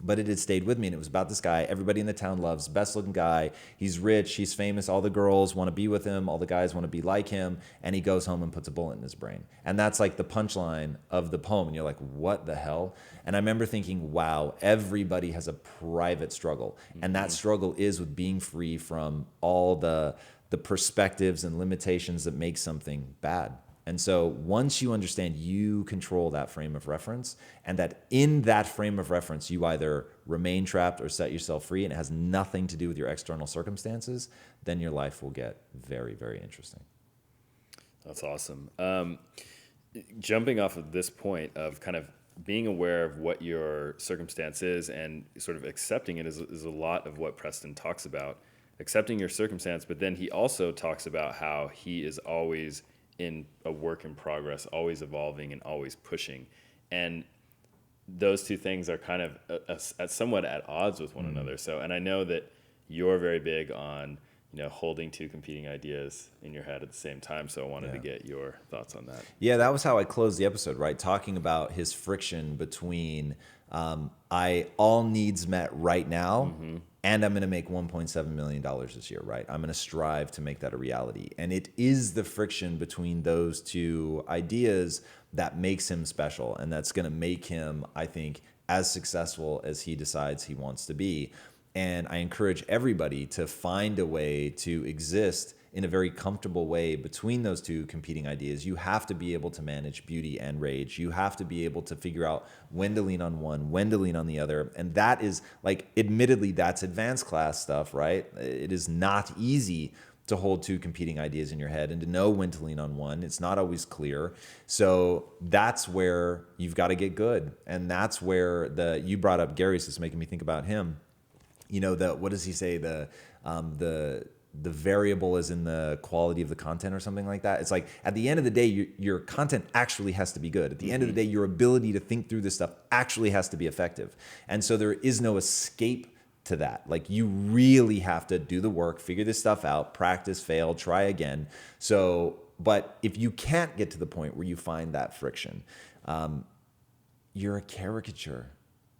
But it had stayed with me, and it was about this guy everybody in the town loves, best looking guy. He's rich, he's famous, all the girls want to be with him, all the guys want to be like him, and he goes home and puts a bullet in his brain. And that's like the punchline of the poem, and you're like, what the hell? And I remember thinking, wow, everybody has a private struggle. And that struggle is with being free from all the perspectives and limitations that make something bad. And so once you understand you control that frame of reference, and that in that frame of reference, you either remain trapped or set yourself free, and it has nothing to do with your external circumstances, then your life will get very, very interesting. That's awesome. Jumping off of this point of kind of being aware of what your circumstance is and sort of accepting it is a lot of what Preston talks about. Accepting your circumstance, but then he also talks about how he is always in a work in progress, always evolving and always pushing. And those two things are kind of somewhat at odds with one another. So, and I know that you're very big on, holding two competing ideas in your head at the same time. So I wanted to get your thoughts on that. Yeah, that was how I closed the episode, right? Talking about his friction between I all needs met right now, and I'm going to make $1.7 million this year, right? I'm going to strive to make that a reality. And it is the friction between those two ideas that makes him special, and that's going to make him, I think, as successful as he decides he wants to be. And I encourage everybody to find a way to exist in a very comfortable way between those two competing ideas. You have to be able to manage beauty and rage. You have to be able to figure out when to lean on one, when to lean on the other. And that is, like, admittedly, that's advanced class stuff, right? It is not easy to hold two competing ideas in your head and to know when to lean on one. It's not always clear. So that's where you've got to get good. And that's where you brought up Gary's, just making me think about him. What does he say? The variable is in the quality of the content or something like that. It's like, at the end of the day, your content actually has to be good. At the end of the day, your ability to think through this stuff actually has to be effective. And so there is no escape to that. Like, you really have to do the work, figure this stuff out, practice, fail, try again. So but if you can't get to the point where you find that friction, you're a caricature.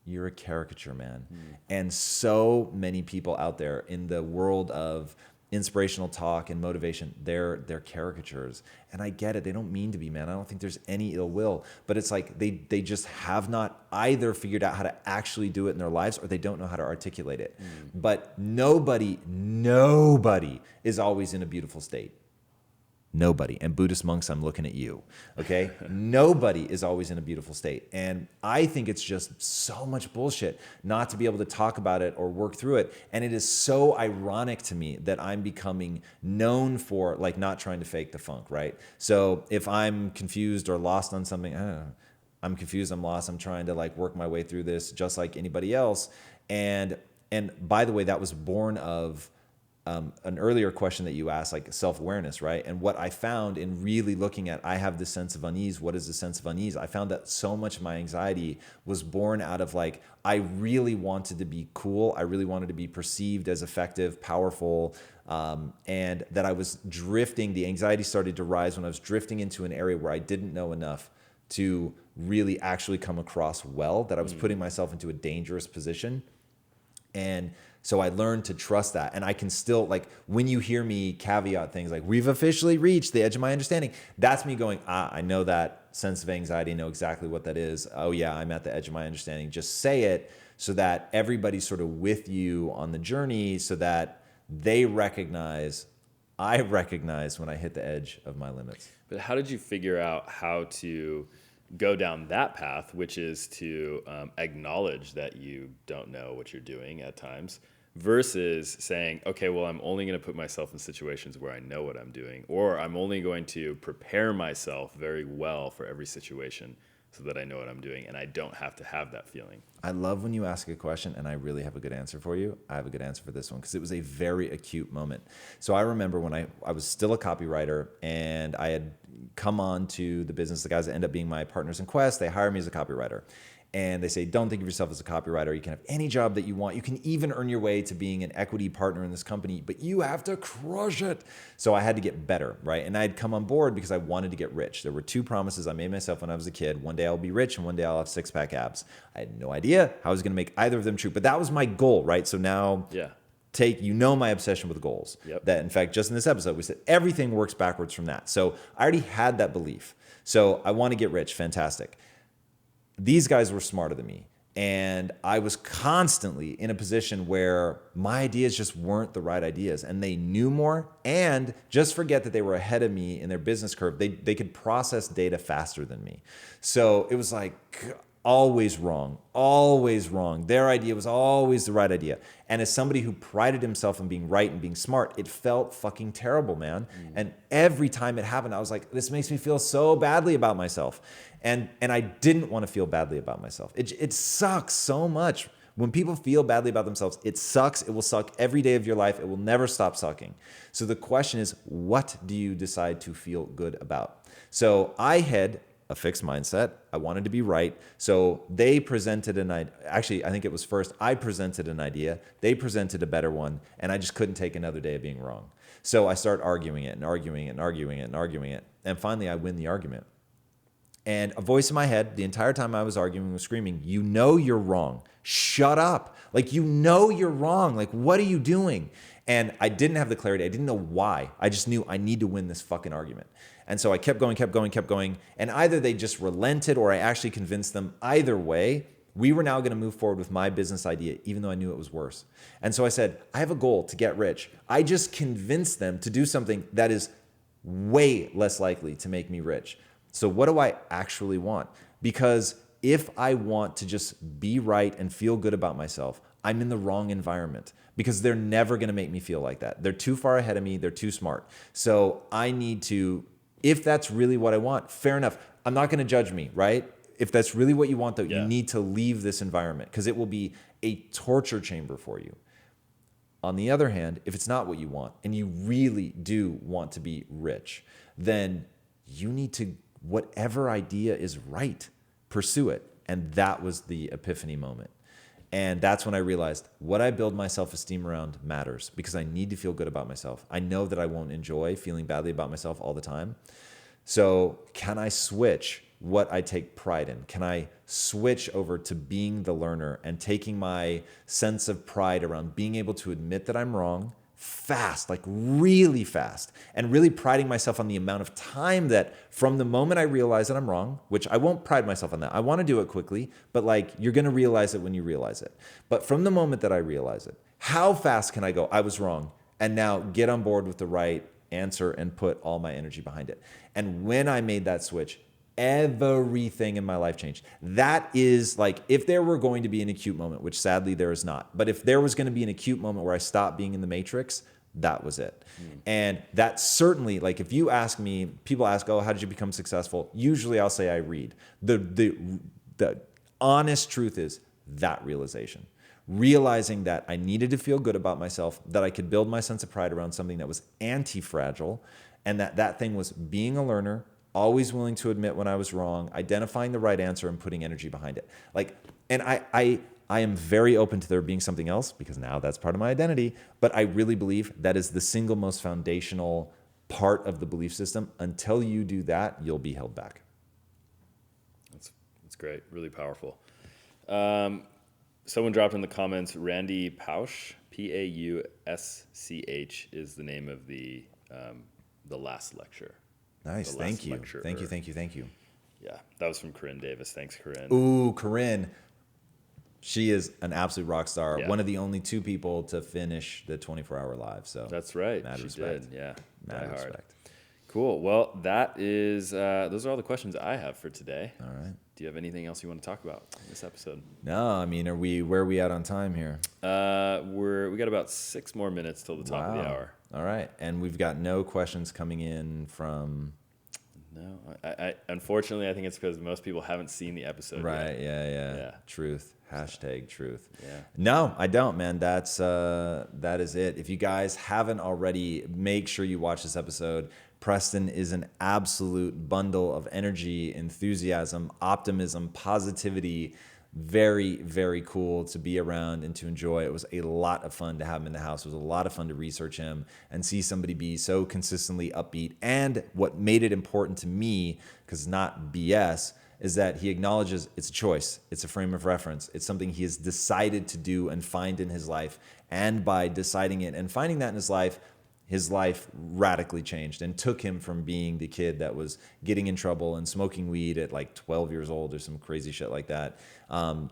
You're a caricature, man. And so many people out there in the world of inspirational talk and motivation, they're caricatures. And I get it. They don't mean to be, man. I don't think there's any ill will. But it's like they just have not either figured out how to actually do it in their lives, or they don't know how to articulate it. But nobody is always in a beautiful state. Nobody. And Buddhist monks, I'm looking at you, okay? Nobody is always in a beautiful state. And I think it's just so much bullshit not to be able to talk about it or work through it. And it is so ironic to me that I'm becoming known for like not trying to fake the funk, right? So if I'm confused or lost on something, I don't know, I'm confused, I'm lost, I'm trying to like work my way through this just like anybody else. And by the way, that was born of an earlier question that you asked, like self-awareness, right? And what I found in really looking at, I have this sense of unease. What is the sense of unease? I found that so much of my anxiety was born out of like, I really wanted to be cool. I really wanted to be perceived as effective, powerful, and that I was drifting. The anxiety started to rise when I was drifting into an area where I didn't know enough to really actually come across well, that I was putting myself into a dangerous position. And so I learned to trust that. And I can still, like, when you hear me caveat things like, we've officially reached the edge of my understanding, that's me going, I know that sense of anxiety, I know exactly what that is. Oh yeah, I'm at the edge of my understanding. Just say it so that everybody's sort of with you on the journey, so that they recognize, I recognize when I hit the edge of my limits. But how did you figure out how to go down that path, which is to acknowledge that you don't know what you're doing at times, versus saying, okay, well, I'm only going to put myself in situations where I know what I'm doing, or I'm only going to prepare myself very well for every situation so that I know what I'm doing and I don't have to have that feeling? I love when you ask a question and I really have a good answer for you. I have a good answer for this one because it was a very acute moment. So I remember when I was still a copywriter and I had come on to the business, the guys that end up being my partners in Quest, they hire me as a copywriter. And they say, don't think of yourself as a copywriter. You can have any job that you want. You can even earn your way to being an equity partner in this company, but you have to crush it. So I had to get better, right? And I had come on board because I wanted to get rich. There were two promises I made myself when I was a kid. One day I'll be rich and one day I'll have six-pack abs. I had no idea how I was going to make either of them true, but that was my goal, right? So now my obsession with goals. Yep. That in fact, just in this episode, we said everything works backwards from that. So I already had that belief. So I want to get rich. Fantastic. These guys were smarter than me. And I was constantly in a position where my ideas just weren't the right ideas. And they knew more. And just forget that they were ahead of me in their business curve. They could process data faster than me. So it was like always wrong, always wrong. Their idea was always the right idea. And as somebody who prided himself on being right and being smart, it felt fucking terrible, man. And every time it happened, I was like, this makes me feel so badly about myself. And I didn't want to feel badly about myself. It sucks so much. When people feel badly about themselves, it sucks. It will suck every day of your life. It will never stop sucking. So the question is, what do you decide to feel good about? So I had a fixed mindset. I wanted to be right. So they presented an idea. Actually, I think it was first I presented an idea. They presented a better one. And I just couldn't take another day of being wrong. So I start arguing it and arguing it and arguing it and arguing it. And finally, I win the argument. And a voice in my head, the entire time I was arguing, was screaming, you know you're wrong. Shut up. Like, you know you're wrong. Like, what are you doing? And I didn't have the clarity. I didn't know why. I just knew I need to win this fucking argument. And so I kept going. And either they just relented or I actually convinced them. Either way, we were now going to move forward with my business idea, even though I knew it was worse. And so I said, I have a goal to get rich. I just convinced them to do something that is way less likely to make me rich. So what do I actually want? Because if I want to just be right and feel good about myself, I'm in the wrong environment because they're never going to make me feel like that. They're too far ahead of me. They're too smart. So I need to, if that's really what I want, fair enough. I'm not going to judge me, right? If that's really what you want, though, you need to leave this environment because it will be a torture chamber for you. On the other hand, if it's not what you want and you really do want to be rich, then you need to, whatever idea is right, pursue it. And that was the epiphany moment. And that's when I realized what I build my self-esteem around matters, because I need to feel good about myself. I know that I won't enjoy feeling badly about myself all the time. So can I switch what I take pride in? Can I switch over to being the learner and taking my sense of pride around being able to admit that I'm wrong fast, like really fast, and really priding myself on the amount of time that from the moment I realize that I'm wrong, which I won't pride myself on that. I want to do it quickly, but like you're going to realize it when you realize it. But from the moment that I realize it, how fast can I go? I was wrong. And now get on board with the right answer and put all my energy behind it. And when I made that switch, everything in my life changed. That is like, if there were going to be an acute moment, which sadly there is not, but if there was going to be an acute moment where I stopped being in the matrix, that was it. And that certainly, like if you ask me, people ask, oh, how did you become successful? Usually I'll say I read. The honest truth is that realization. Realizing that I needed to feel good about myself, that I could build my sense of pride around something that was anti-fragile, and that thing was being a learner, always willing to admit when I was wrong, identifying the right answer and putting energy behind it. Like, and I am very open to there being something else, because now that's part of my identity, but I really believe that is the single most foundational part of the belief system. Until you do that, you'll be held back. That's great. Really powerful. Someone dropped in the comments, Randy Pausch, Pausch is the name of the last lecture. Nice. Thank you. Thank you. Yeah, that was from Corinne Davis. Thanks, Corinne. Ooh, Corinne. She is an absolute rock star. Yeah. One of the only 2 people to finish the 24-hour live. So that's right. Mad she respect. did. Yeah. Mad respect. Cool. Well, that is those are all the questions I have for today. All right. Do you have anything else you want to talk about in this episode? No, I mean, where are we at on time here? We got about 6 more minutes till the top of the hour. All right. And we've got no questions coming in from... No, I unfortunately, I think it's because most people haven't seen the episode right, yet. Yeah. Truth. Hashtag truth. Yeah. No, I don't, man. That is it. If you guys haven't already, make sure you watch this episode. Preston is an absolute bundle of energy, enthusiasm, optimism, positivity. Very, very cool to be around and to enjoy. It was a lot of fun to have him in the house. It was a lot of fun to research him and see somebody be so consistently upbeat. And what made it important to me, because it's not BS, is that he acknowledges it's a choice. It's a frame of reference. It's something he has decided to do and find in his life. And by deciding it and finding that in his life radically changed and took him from being the kid that was getting in trouble and smoking weed at like 12 years old or some crazy shit like that,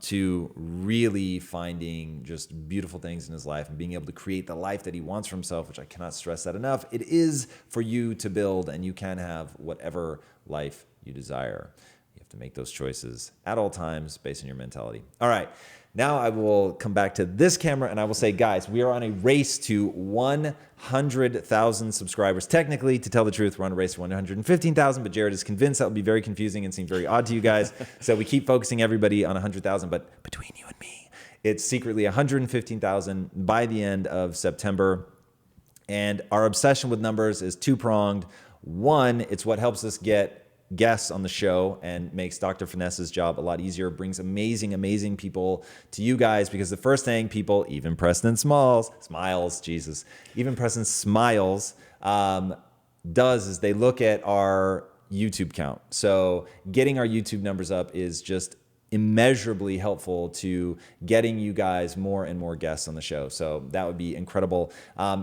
to really finding just beautiful things in his life and being able to create the life that he wants for himself, which I cannot stress that enough. It is for you to build, and you can have whatever life you desire. You have to make those choices at all times based on your mentality. All right. Now I will come back to this camera and I will say, guys, we are on a race to 100,000 subscribers. Technically, to tell the truth, we're on a race to 115,000, but Jared is convinced that would be very confusing and seem very odd to you guys. So we keep focusing everybody on 100,000, but between you and me, it's secretly 115,000 by the end of September. And our obsession with numbers is 2-pronged. One, it's what helps us get guests on the show and makes Dr. Finesse's job a lot easier, brings amazing people to you guys, because the first thing people, even Preston Smiles, even Preston Smiles does is they look at our YouTube count. So getting our YouTube numbers up is just immeasurably helpful to getting you guys more and more guests on the show. So that would be incredible.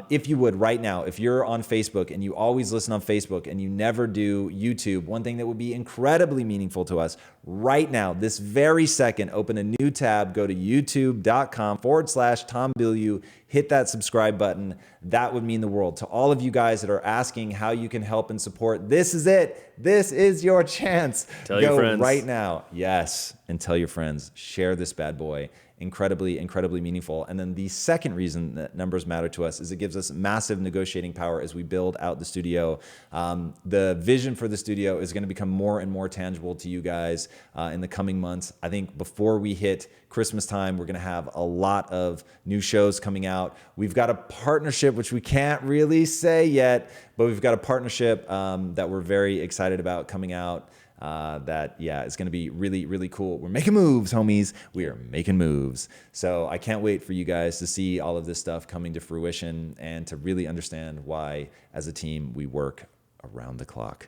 If you would right now, if you're on Facebook and you always listen on Facebook and you never do YouTube, one thing that would be incredibly meaningful to us right now, this very second, open a new tab, go to youtube.com/Tom Bilyeu, hit that subscribe button. That would mean the world to all of you guys that are asking how you can help and support. This is it. This is your chance. Tell your friends right now. Yes. And tell your friends, share this bad boy. Incredibly meaningful. And then the second reason that numbers matter to us is it gives us massive negotiating power as we build out the studio. The vision for the studio is going to become more and more tangible to you guys in the coming months. I think before we hit Christmas time, we're going to have a lot of new shows coming out. We've got a partnership, which we can't really say yet, but we've got a partnership that we're very excited about coming out. it's going to be really, really cool. We're making moves, homies. We are making moves. So I can't wait for you guys to see all of this stuff coming to fruition and to really understand why, as a team, we work around the clock.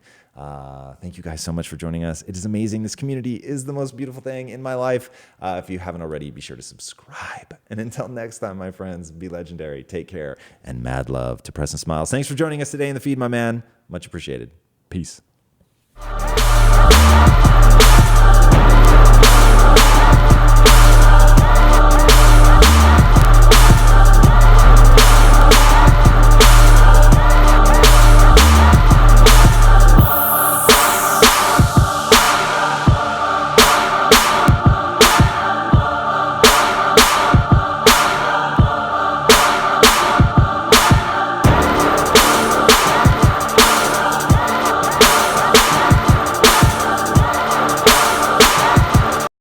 Thank you guys so much for joining us. It is amazing. This community is the most beautiful thing in my life. If you haven't already, be sure to subscribe. And until next time, my friends, be legendary. Take care, and mad love to Preston Smiles. Thanks for joining us today in the feed, my man. Much appreciated. Peace.